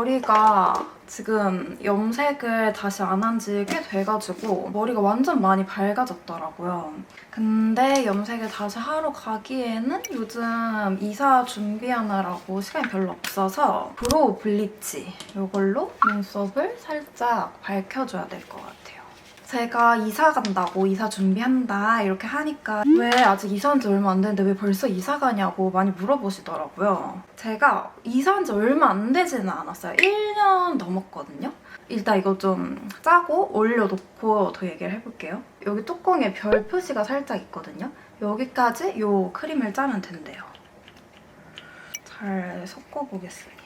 머리가 지금 염색을 다시 안 한 지 꽤 돼가지고 머리가 완전 많이 밝아졌더라고요. 근데 염색을 다시 하러 가기에는 요즘 이사 준비하느라고 시간이 별로 없어서 브로우 블리치 이걸로 눈썹을 살짝 밝혀줘야 될 것 같아요. 제가 이사 간다고, 이사 준비한다 이렇게 하니까 왜 아직 이사한 지 얼마 안 됐는데 왜 벌써 이사 가냐고 많이 물어보시더라고요. 제가 이사한 지 얼마 안 되지는 않았어요. 1년 넘었거든요. 일단 이거 좀 짜고 올려놓고 더 얘기를 해볼게요. 여기 뚜껑에 별 표시가 살짝 있거든요. 여기까지 이 크림을 짜면 된대요. 잘 섞어보겠습니다.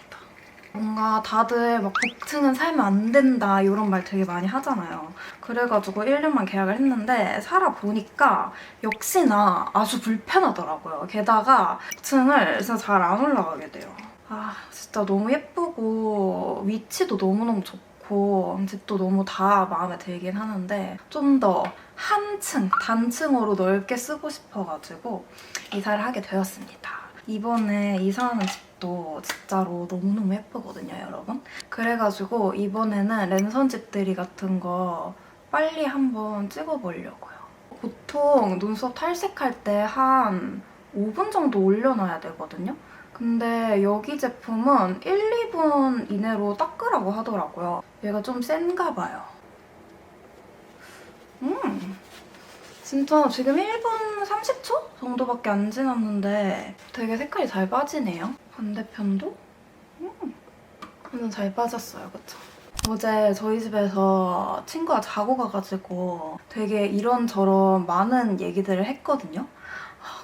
뭔가 다들 막 복층은 살면 안 된다 이런 말 되게 많이 하잖아요. 그래가지고 1년만 계약을 했는데 살아보니까 역시나 아주 불편하더라고요. 게다가 복층을 진짜 잘 안 올라가게 돼요. 아 진짜 너무 예쁘고 위치도 너무너무 좋고 집도 너무 다 마음에 들긴 하는데 좀 더 한층, 단층으로 넓게 쓰고 싶어가지고 이사를 하게 되었습니다. 이번에 이사하는 집도 진짜로 너무너무 예쁘거든요, 여러분. 그래가지고 이번에는 랜선 집들이 같은 거 빨리 한번 찍어보려고요. 보통 눈썹 탈색할 때 한 5분 정도 올려놔야 되거든요. 근데 여기 제품은 1, 2분 이내로 닦으라고 하더라고요. 얘가 좀 센가 봐요. 진짜 지금 1분 30초 정도밖에 안 지났는데 되게 색깔이 잘 빠지네요. 반대편도? 완전 잘 빠졌어요, 그쵸? 어제 저희 집에서 친구가 자고 가가지고 되게 이런저런 많은 얘기들을 했거든요.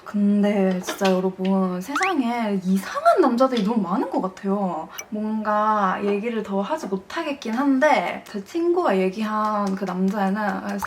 근데 진짜 여러분 세상에 이상한 남자들이 너무 많은 것 같아요. 뭔가 얘기를 더 하지 못하겠긴 한데 제 친구가 얘기한 그 남자애는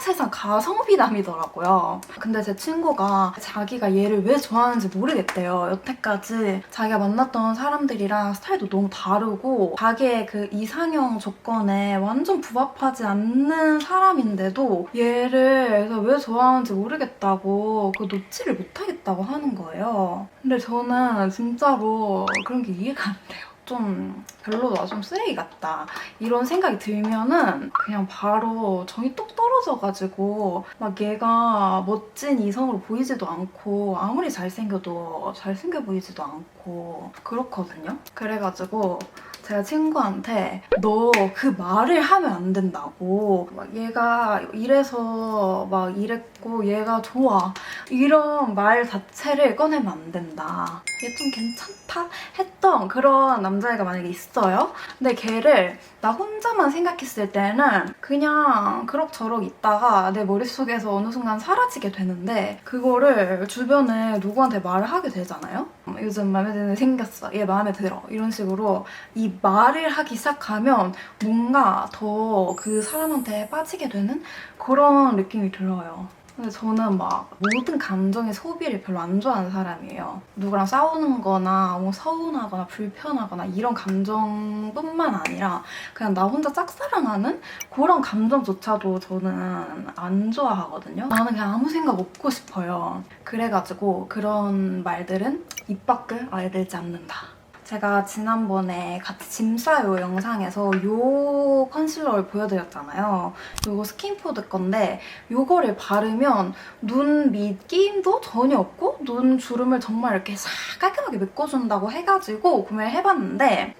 세상 가성비남이더라고요. 근데 제 친구가 자기가 얘를 왜 좋아하는지 모르겠대요. 여태까지 자기가 만났던 사람들이랑 스타일도 너무 다르고 자기의 그 이상형 조건에 완전 부합하지 않는 사람인데도 얘를 왜 좋아하는지 모르겠다고 그 놓지를 못하겠다고 하는 거예요. 근데 저는 진짜로 그런 게 이해가 안 돼요. 좀 별로다, 좀 쓰레기 같다 이런 생각이 들면은 그냥 바로 정이 똑 떨어져가지고 막 얘가 멋진 이성으로 보이지도 않고 아무리 잘생겨도 잘생겨 보이지도 않고 그렇거든요. 그래가지고 제가 친구한테 너 그 말을 하면 안 된다고, 막 얘가 이래서 막 이랬고 얘가 좋아 이런 말 자체를 꺼내면 안 된다. 얘 좀 괜찮다 했던 그런 남자애가 만약에 있어요? 근데 걔를 나 혼자만 생각했을 때는 그냥 그럭저럭 있다가 내 머릿속에서 어느 순간 사라지게 되는데 그거를 주변에 누구한테 말을 하게 되잖아요? 요즘 마음에 드는 애 생겼어, 얘 마음에 들어 이런 식으로 이 말을 하기 시작하면 뭔가 더 그 사람한테 빠지게 되는 그런 느낌이 들어요. 근데 저는 막 모든 감정의 소비를 별로 안 좋아하는 사람이에요. 누구랑 싸우는 거나 뭐 서운하거나 불편하거나 이런 감정뿐만 아니라 그냥 나 혼자 짝사랑하는 그런 감정조차도 저는 안 좋아하거든요. 나는 그냥 아무 생각 없고 싶어요. 그래가지고 그런 말들은 입 밖을 아예 내지 않는다. 제가 지난번에 같이 짐 싸요 영상에서 이 컨실러를 보여드렸잖아요. 이거 스킨푸드 건데 이거를 바르면 눈 밑 끼임도 전혀 없고 눈 주름을 정말 이렇게 싹 깔끔하게 메꿔준다고 해가지고 구매를 해봤는데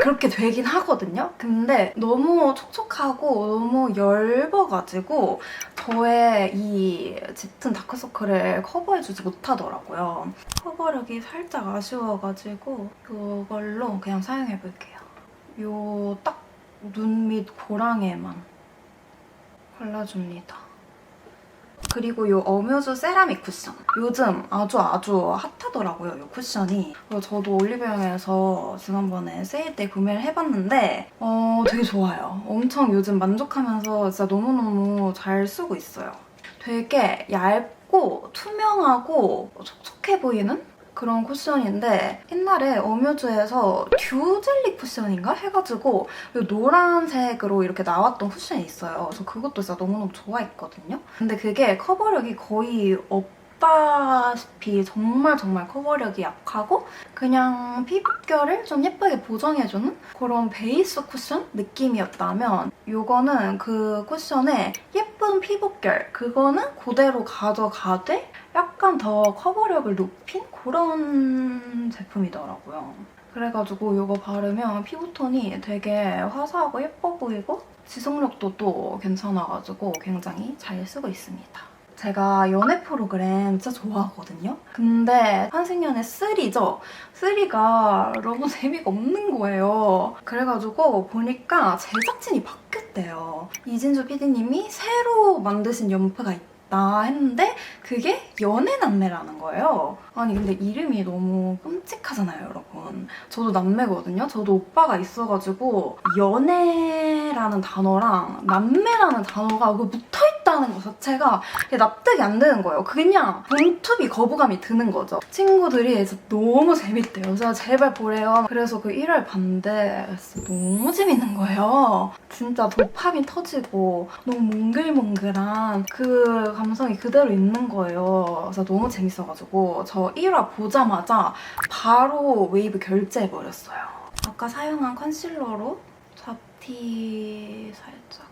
그렇게 되긴 하거든요. 근데 너무 촉촉하고 너무 엷어가지고 저의 이 짙은 다크서클을 커버해주지 못하더라고요. 커버력이 살짝 아쉬워가지고 이걸로 그냥 사용해볼게요. 요 딱 눈 밑 고랑에만 발라줍니다. 그리고 이 어뮤즈 세라믹 쿠션. 요즘 아주 핫하더라고요, 이 쿠션이. 그래서 저도 올리브영에서 지난번에 세일 때 구매를 해봤는데 되게 좋아요. 엄청 요즘 만족하면서 진짜 너무너무 잘 쓰고 있어요. 되게 얇고 투명하고 촉촉해 보이는 그런 쿠션인데 옛날에 어뮤즈에서 듀 젤리 쿠션인가 해가지고 노란색으로 이렇게 나왔던 쿠션이 있어요. 그래서 그것도 진짜 너무너무 좋아했거든요. 근데 그게 커버력이 거의 봤다시피 정말 커버력이 약하고 그냥 피부결을 좀 예쁘게 보정해주는 그런 베이스 쿠션 느낌이었다면 이거는 그 쿠션의 예쁜 피부결 그거는 그대로 가져가되 약간 더 커버력을 높인 그런 제품이더라고요. 그래가지고 이거 바르면 피부톤이 되게 화사하고 예뻐 보이고 지속력도 또 괜찮아가지고 굉장히 잘 쓰고 있습니다. 제가 연애 프로그램 진짜 좋아하거든요? 근데 한승연의 3죠? 3가 너무 재미가 없는 거예요. 그래가지고 보니까 제작진이 바뀌었대요. 이진주 PD님이 새로 만드신 연프가 있다 했는데 그게 연애남매라는 거예요. 아니 근데 이름이 너무 끔찍하잖아요, 여러분. 저도 남매거든요. 저도 오빠가 있어가지고 연애라는 단어랑 남매라는 단어가 붙어있다는 것 자체가 납득이 안 되는 거예요. 그냥 본투비 거부감이 드는 거죠. 친구들이 진짜 너무 재밌대요. 제가 제발 보래요. 그래서 그 1화 봤는데 진짜 너무 재밌는 거예요. 진짜 도파민 터지고 너무 몽글몽글한 그 감성이 그대로 있는 거예요. 그래서 너무 재밌어가지고 저 1화 보자마자 바로 웨이브 결제해버렸어요. 아까 사용한 컨실러로 잡티 살짝.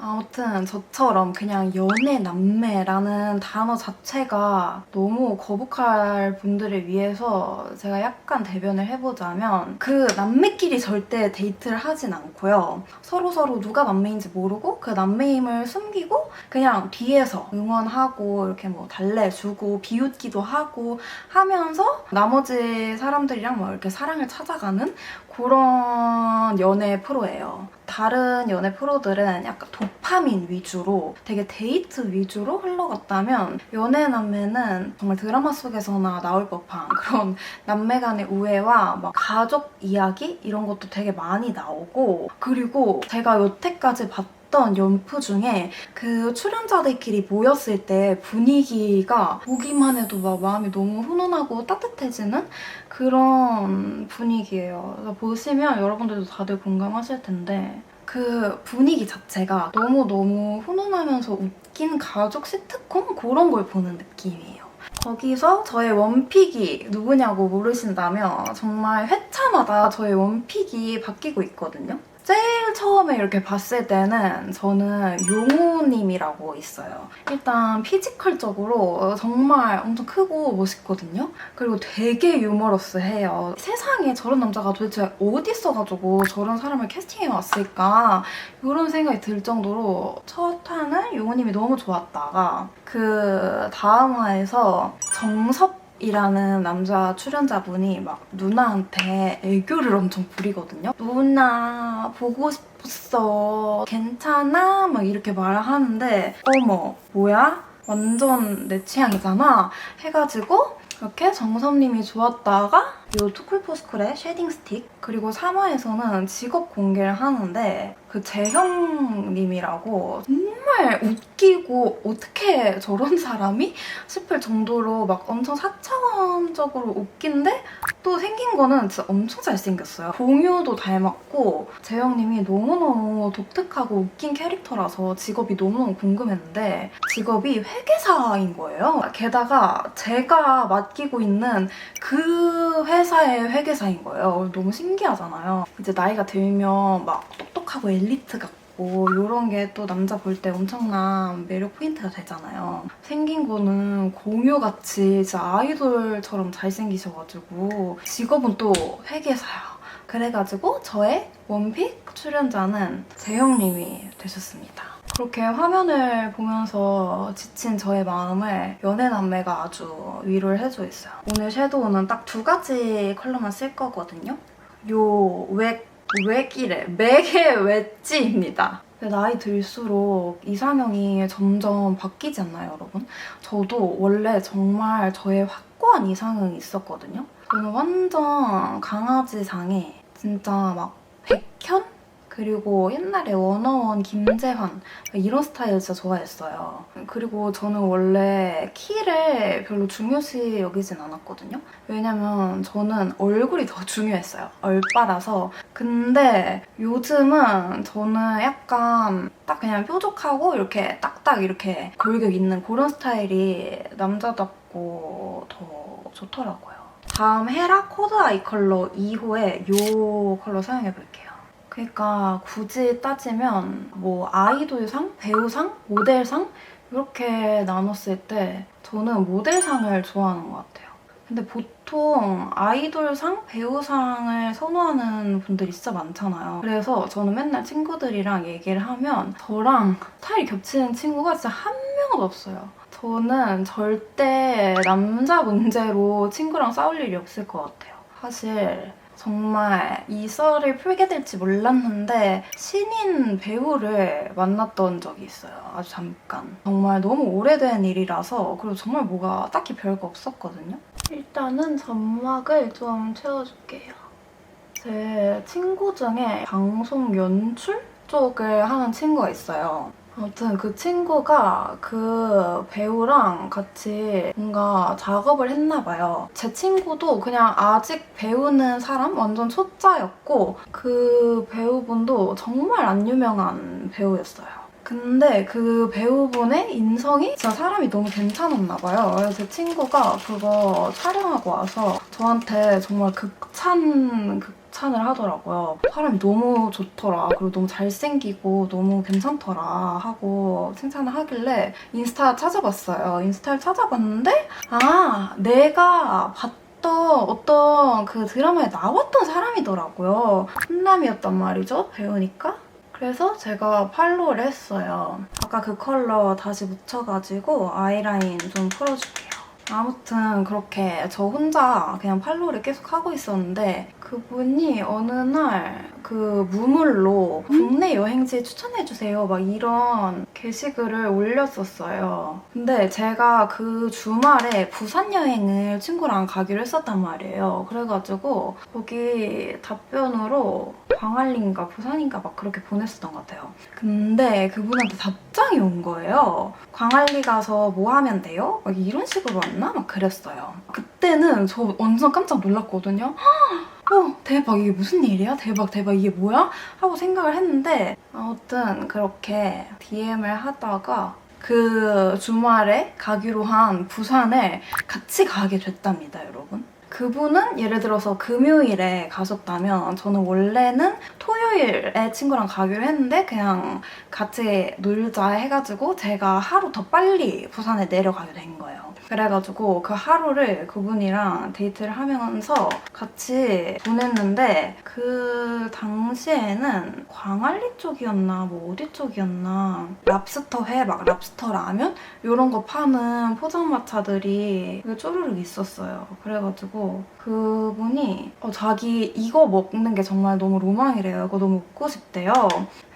아무튼 저처럼 그냥 연애 남매라는 단어 자체가 너무 거북할 분들을 위해서 제가 약간 대변을 해보자면 그 남매끼리 절대 데이트를 하진 않고요. 서로 누가 남매인지 모르고 그 남매임을 숨기고 그냥 뒤에서 응원하고 이렇게 뭐 달래주고 비웃기도 하고 하면서 나머지 사람들이랑 뭐 이렇게 사랑을 찾아가는 그런 연애 프로예요. 다른 연애 프로들은 약간 도파민 위주로 되게 데이트 위주로 흘러갔다면 연애 남매는 정말 드라마 속에서나 나올 법한 그런 남매 간의 우애와 막 가족 이야기 이런 것도 되게 많이 나오고 그리고 제가 여태까지 봤던 연프 중에 그 출연자들끼리 모였을 때 분위기가 보기만 해도 막 마음이 너무 훈훈하고 따뜻해지는 그런 분위기예요. 그래서 보시면 여러분들도 다들 공감하실 텐데 그 분위기 자체가 너무너무 훈훈하면서 웃긴 가족 시트콤 그런 걸 보는 느낌이에요. 거기서 저의 원픽이 누구냐고 물으신다면 정말 회차마다 저의 원픽이 바뀌고 있거든요. 제일 처음에 이렇게 봤을 때는 저는 용우님이라고 있어요. 일단 피지컬적으로 정말 엄청 크고 멋있거든요. 그리고 되게 유머러스해요. 세상에 저런 남자가 도대체 어디 있어가지고 저런 사람을 캐스팅해 왔을까 이런 생각이 들 정도로 첫 화는 용우님이 너무 좋았다가 그 다음 화에서 정섭 이라는 남자 출연자분이 막 누나한테 애교를 엄청 부리거든요. 누나 보고 싶었어. 괜찮아? 막 이렇게 말을 하는데 어머 뭐야? 완전 내 취향이잖아? 해가지고 이렇게 정섭님이 좋았다가 이 투쿨포스쿨의 쉐딩 스틱 그리고 3화에서는 직업 공개를 하는데 그 재형님이라고 정말 웃기고 어떻게 저런 사람이 싶을 정도로 막 엄청 4차원적으로 웃긴데 또 생긴 거는 진짜 엄청 잘생겼어요. 공유도 닮았고 재형님이 너무너무 독특하고 웃긴 캐릭터라서 직업이 너무너무 궁금했는데 직업이 회계사인 거예요. 게다가 제가 맡기고 있는 그 회사의 회계사인 거예요. 너무 신기하잖아요. 이제 나이가 들면 막 똑똑하고 엘리트 같고 이런 게 또 남자 볼 때 엄청난 매력 포인트가 되잖아요. 생긴 거는 공유같이 진짜 아이돌처럼 잘생기셔가지고 직업은 또 회계사야. 그래가지고 저의 원픽 출연자는 재형님이 되셨습니다. 그렇게 화면을 보면서 지친 저의 마음을 연애남매가 아주 위로를 해주고 있어요. 오늘 섀도우는 딱 2가지 컬러만 쓸 거거든요. 요 맥의 웨지입니다. 나이 들수록 이상형이 점점 바뀌지 않나요, 여러분? 저도 원래 정말 저의 확고한 이상형이 있었거든요. 저는 완전 강아지상에 진짜 막 백현? 그리고 옛날에 워너원 김재환 이런 스타일 진짜 좋아했어요. 그리고 저는 원래 키를 별로 중요시 여기진 않았거든요. 왜냐면 저는 얼굴이 더 중요했어요. 얼빠라서. 근데 요즘은 저는 약간 딱 그냥 뾰족하고 이렇게 딱딱 이렇게 골격 있는 그런 스타일이 남자답고 더 좋더라고요. 다음 헤라 코드 아이 컬러 2호에 이 컬러 사용해볼게요. 그러니까 굳이 따지면 뭐 아이돌상, 배우상, 모델상 이렇게 나눴을 때 저는 모델상을 좋아하는 것 같아요. 근데 보통 아이돌상, 배우상을 선호하는 분들이 진짜 많잖아요. 그래서 저는 맨날 친구들이랑 얘기를 하면 저랑 스타일이 겹치는 친구가 진짜 한 명도 없어요. 저는 절대 남자 문제로 친구랑 싸울 일이 없을 것 같아요. 사실 정말 이 썰을 풀게 될지 몰랐는데 신인 배우를 만났던 적이 있어요. 아주 잠깐. 정말 너무 오래된 일이라서 그리고 정말 뭐가 딱히 별거 없었거든요. 일단은 점막을 좀 채워줄게요. 제 친구 중에 방송 연출 쪽을 하는 친구가 있어요. 아무튼 그 친구가 그 배우랑 같이 뭔가 작업을 했나 봐요. 제 친구도 그냥 아직 배우는 사람? 완전 초짜였고 그 배우분도 정말 안 유명한 배우였어요. 근데 그 배우분의 인성이 진짜 사람이 너무 괜찮았나 봐요. 그래서 제 친구가 그거 촬영하고 와서 저한테 정말 극찬을 하더라고요. 사람이 너무 좋더라. 그리고 너무 잘생기고 너무 괜찮더라 하고 칭찬을 하길래 인스타 찾아봤어요. 인스타를 찾아봤는데 내가 봤던 어떤 그 드라마에 나왔던 사람이더라고요. 훈남이었단 말이죠. 배우니까. 그래서 제가 팔로우를 했어요. 아까 그 컬러 다시 묻혀가지고 아이라인 좀 풀어줄게요. 아무튼 그렇게 저 혼자 그냥 팔로우를 계속 하고 있었는데 그분이 어느 날 그 무물로 국내 여행지 추천해주세요 막 이런 게시글을 올렸었어요. 근데 제가 그 주말에 부산 여행을 친구랑 가기로 했었단 말이에요. 그래가지고 거기 답변으로 광안리인가 부산인가 막 그렇게 보냈었던 것 같아요. 근데 그분한테 답장이 온 거예요. 광안리 가서 뭐 하면 돼요? 막 이런 식으로 왔나? 막 그랬어요. 그때는 저 완전 깜짝 놀랐거든요. 대박 이게 무슨 일이야? 대박 이게 뭐야? 하고 생각을 했는데 아무튼 그렇게 DM을 하다가 그 주말에 가기로 한 부산에 같이 가게 됐답니다, 여러분. 그분은 예를 들어서 금요일에 가셨다면 저는 원래는 토요일에 친구랑 가기로 했는데 그냥 같이 놀자 해가지고 제가 하루 더 빨리 부산에 내려가게 된 거예요. 그래가지고 그 하루를 그분이랑 데이트를 하면서 같이 보냈는데 그 당시에는 광안리 쪽이었나 뭐 어디 쪽이었나 랍스터 회, 막 랍스터 라면 이런 거 파는 포장마차들이 쪼르륵 있었어요. 그래가지고 그분이 자기 이거 먹는 게 정말 너무 로망이래요. 이거 너무 먹고 싶대요.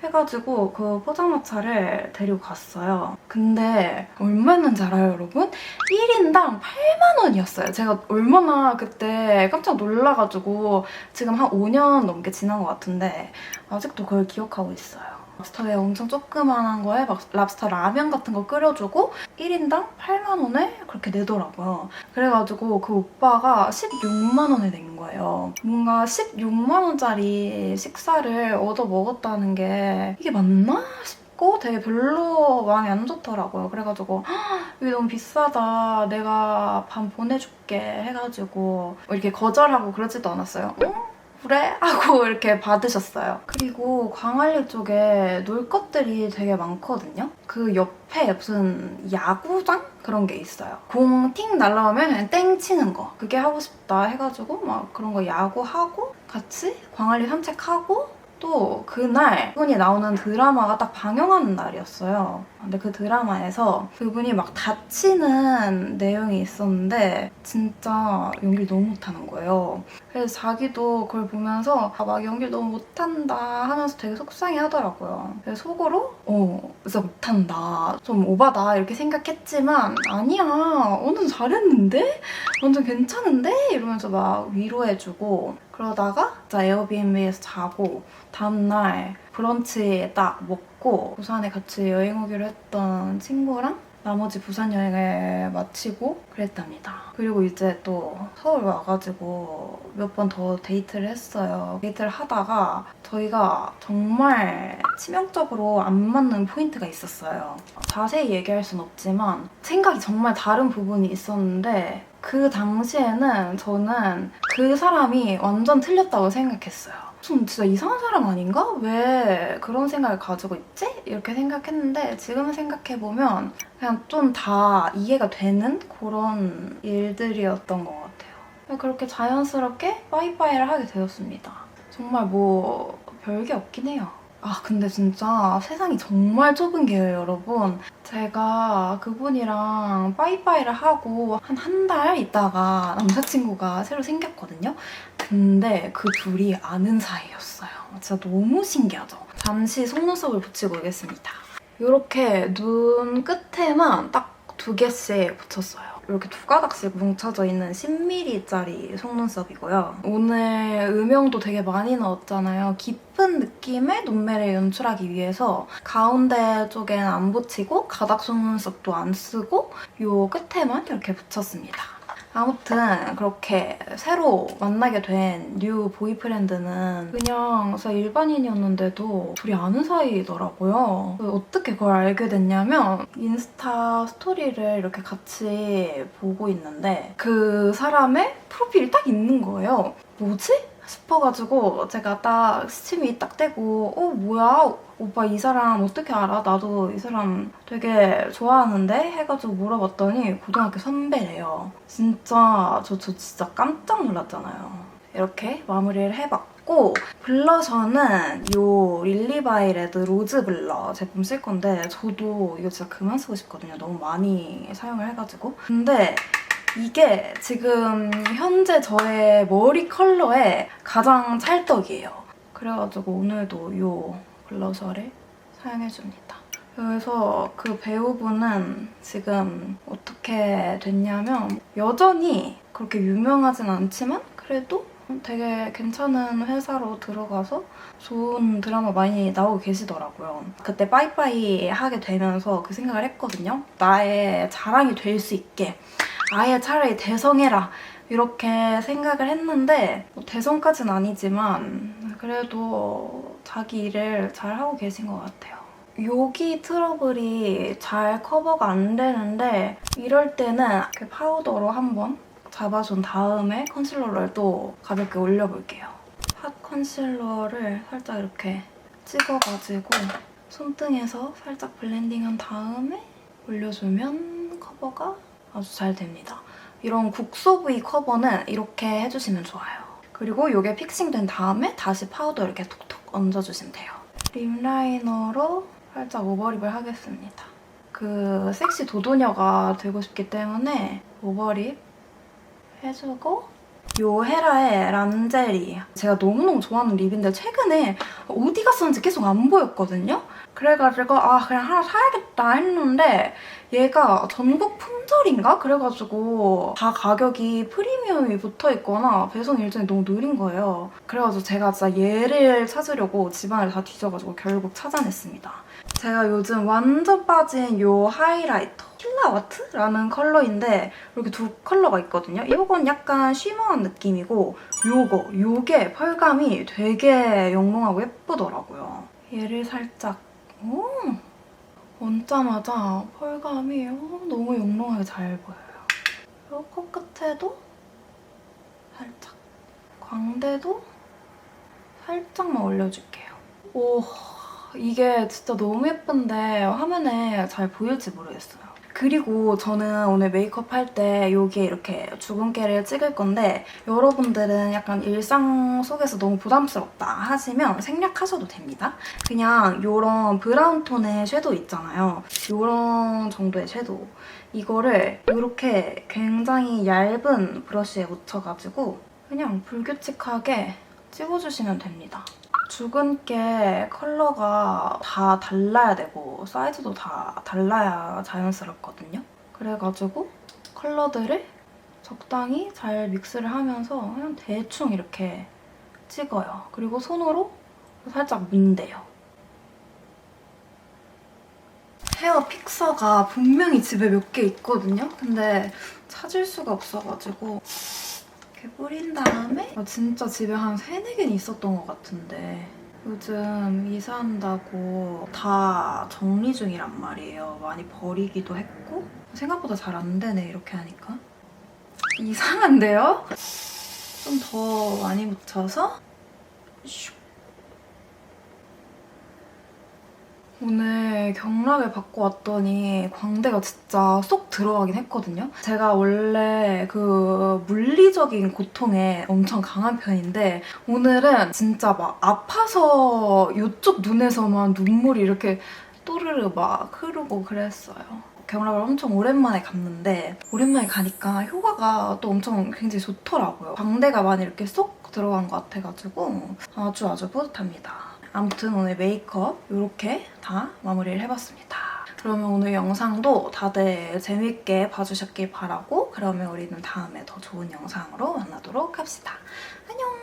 해가지고 그 포장마차를 데리고 갔어요. 근데 얼마였는지 알아요, 여러분? 1인당 8만 원이었어요. 제가 얼마나 그때 깜짝 놀라가지고 지금 한 5년 넘게 지난 것 같은데 아직도 그걸 기억하고 있어요. 랍스터에 엄청 조그만한 거에 막 랍스터 라면 같은 거 끓여주고 1인당 8만 원에 그렇게 내더라고요. 그래가지고 그 오빠가 16만 원에 낸 거예요. 뭔가 16만 원짜리 식사를 얻어 먹었다는 게 이게 맞나 싶고 되게 별로 마음이 안 좋더라고요. 그래가지고 이게 너무 비싸다. 내가 반 보내줄게 해가지고 이렇게 거절하고 그러지도 않았어요. 그래? 하고 이렇게 받으셨어요. 그리고 광안리 쪽에 놀 것들이 되게 많거든요. 그 옆에 무슨 야구장? 그런 게 있어요. 공 팅 날라오면 그냥 땡 치는 거. 그게 하고 싶다 해가지고 막 그런 거 야구하고 같이 광안리 산책하고 또 그날 그분이 나오는 드라마가 딱 방영하는 날이었어요. 근데 그 드라마에서 그분이 막 다치는 내용이 있었는데 진짜 연기를 너무 못하는 거예요. 그래서 자기도 그걸 보면서 막 연기를 너무 못한다 하면서 되게 속상해 하더라고요. 그래서 속으로 진짜 못한다, 좀 오바다 이렇게 생각했지만 아니야, 완전 잘했는데? 완전 괜찮은데? 이러면서 막 위로해주고 그러다가 진짜 에어비앤비에서 자고 다음날 브런치 딱 먹고 부산에 같이 여행 오기로 했던 친구랑 나머지 부산 여행을 마치고 그랬답니다. 그리고 이제 또 서울 와가지고 몇 번 더 데이트를 했어요. 데이트를 하다가 저희가 정말 치명적으로 안 맞는 포인트가 있었어요. 자세히 얘기할 순 없지만 생각이 정말 다른 부분이 있었는데 그 당시에는 저는 그 사람이 완전 틀렸다고 생각했어요. 좀 진짜 이상한 사람 아닌가? 왜 그런 생각을 가지고 있지? 이렇게 생각했는데 지금 생각해보면 그냥 좀 다 이해가 되는 그런 일들이었던 것 같아요. 그렇게 자연스럽게 빠이빠이를 하게 되었습니다. 정말 뭐 별게 없긴 해요. 아 근데 진짜 세상이 정말 좁은 게요, 여러분. 제가 그분이랑 빠이빠이를 하고 한 달 있다가 남자친구가 새로 생겼거든요. 근데 그 둘이 아는 사이였어요. 진짜 너무 신기하죠? 잠시 속눈썹을 붙이고 오겠습니다. 이렇게 눈 끝에만 딱 2개씩 붙였어요. 이렇게 2가닥씩 뭉쳐져 있는 10mm짜리 속눈썹이고요. 오늘 음영도 되게 많이 넣었잖아요. 깊은 느낌의 눈매를 연출하기 위해서 가운데 쪽엔 안 붙이고 가닥 속눈썹도 안 쓰고 이 끝에만 이렇게 붙였습니다. 아무튼 그렇게 새로 만나게 된 뉴 보이프렌드는 그냥 진짜 일반인이었는데도 둘이 아는 사이더라고요. 어떻게 그걸 알게 됐냐면 인스타 스토리를 이렇게 같이 보고 있는데 그 사람의 프로필이 딱 있는 거예요. 뭐지? 싶어가지고 제가 딱 스침이 딱 떼고 뭐야? 오빠 이 사람 어떻게 알아? 나도 이 사람 되게 좋아하는데? 해가지고 물어봤더니 고등학교 선배래요. 진짜 저 진짜 깜짝 놀랐잖아요. 이렇게 마무리를 해봤고 블러셔는 이 릴리바이 레드 로즈 블러 제품 쓸 건데 저도 이거 진짜 그만 쓰고 싶거든요. 너무 많이 사용을 해가지고. 근데 이게 지금 현재 저의 머리 컬러에 가장 찰떡이에요. 그래가지고 오늘도 이 블러셔를 사용해줍니다. 그래서 그 배우분은 지금 어떻게 됐냐면 여전히 그렇게 유명하진 않지만 그래도 되게 괜찮은 회사로 들어가서 좋은 드라마 많이 나오고 계시더라고요. 그때 빠이빠이 하게 되면서 그 생각을 했거든요. 나의 자랑이 될 수 있게 아예 차라리 대성해라 이렇게 생각을 했는데 뭐 대성까지는 아니지만 그래도 자기 일을 잘 하고 계신 것 같아요. 여기 트러블이 잘 커버가 안 되는데 이럴 때는 이렇게 파우더로 한번 잡아준 다음에 컨실러를 또 가볍게 올려볼게요. 핫 컨실러를 살짝 이렇게 찍어가지고 손등에서 살짝 블렌딩한 다음에 올려주면 커버가 아주 잘 됩니다. 이런 국소 부위 커버는 이렇게 해주시면 좋아요. 그리고 이게 픽싱된 다음에 다시 파우더 이렇게 톡톡 얹어주시면 돼요. 립 라이너로 살짝 오버립을 하겠습니다. 그 섹시 도도녀가 되고 싶기 때문에 오버립 해주고 이 헤라의 란제리 제가 너무너무 좋아하는 립인데 최근에 어디 갔었는지 계속 안 보였거든요? 그래가지고 그냥 하나 사야겠다 했는데 얘가 전국 품절인가? 그래가지고 다 가격이 프리미엄이 붙어있거나 배송 일정이 너무 느린 거예요. 그래가지고 제가 진짜 얘를 찾으려고 집안을 다 뒤져가지고 결국 찾아냈습니다. 제가 요즘 완전 빠진 이 하이라이터 킬라와트라는 컬러인데 이렇게 2컬러가 있거든요. 이건 약간 쉬머한 느낌이고 요게 펄감이 되게 영롱하고 예쁘더라고요. 얘를 살짝 얹자마자 펄감이 너무 영롱하게 잘 보여요. 이 코끝에도 살짝, 광대도 살짝만 올려줄게요. 오, 이게 진짜 너무 예쁜데 화면에 잘 보일지 모르겠어요. 그리고 저는 오늘 메이크업 할 때 여기에 이렇게 주근깨를 찍을 건데 여러분들은 약간 일상 속에서 너무 부담스럽다 하시면 생략하셔도 됩니다. 그냥 이런 브라운 톤의 섀도우 있잖아요. 이런 정도의 섀도우. 이거를 이렇게 굉장히 얇은 브러쉬에 묻혀가지고 그냥 불규칙하게 찍어주시면 됩니다. 주근깨 컬러가 다 달라야 되고 사이즈도 다 달라야 자연스럽거든요. 그래가지고 컬러들을 적당히 잘 믹스를 하면서 그냥 대충 이렇게 찍어요. 그리고 손으로 살짝 민대요. 헤어 픽서가 분명히 집에 몇 개 있거든요? 근데 찾을 수가 없어가지고 이렇게 뿌린 다음에 진짜 집에 한 3, 4개는 있었던 것 같은데 요즘 이사한다고 다 정리 중이란 말이에요. 많이 버리기도 했고 생각보다 잘 안 되네, 이렇게 하니까. 이상한데요? 좀 더 많이 묻혀서 슉. 오늘 경락을 받고 왔더니 광대가 진짜 쏙 들어가긴 했거든요. 제가 원래 그 물리적인 고통에 엄청 강한 편인데 오늘은 진짜 막 아파서 이쪽 눈에서만 눈물이 이렇게 또르르 막 흐르고 그랬어요. 경락을 엄청 오랜만에 갔는데 오랜만에 가니까 효과가 또 엄청 굉장히 좋더라고요. 광대가 많이 이렇게 쏙 들어간 것 같아가지고 아주 뿌듯합니다. 아무튼 오늘 메이크업 이렇게 다 마무리를 해봤습니다. 그러면 오늘 영상도 다들 재밌게 봐주셨길 바라고 그러면 우리는 다음에 더 좋은 영상으로 만나도록 합시다. 안녕!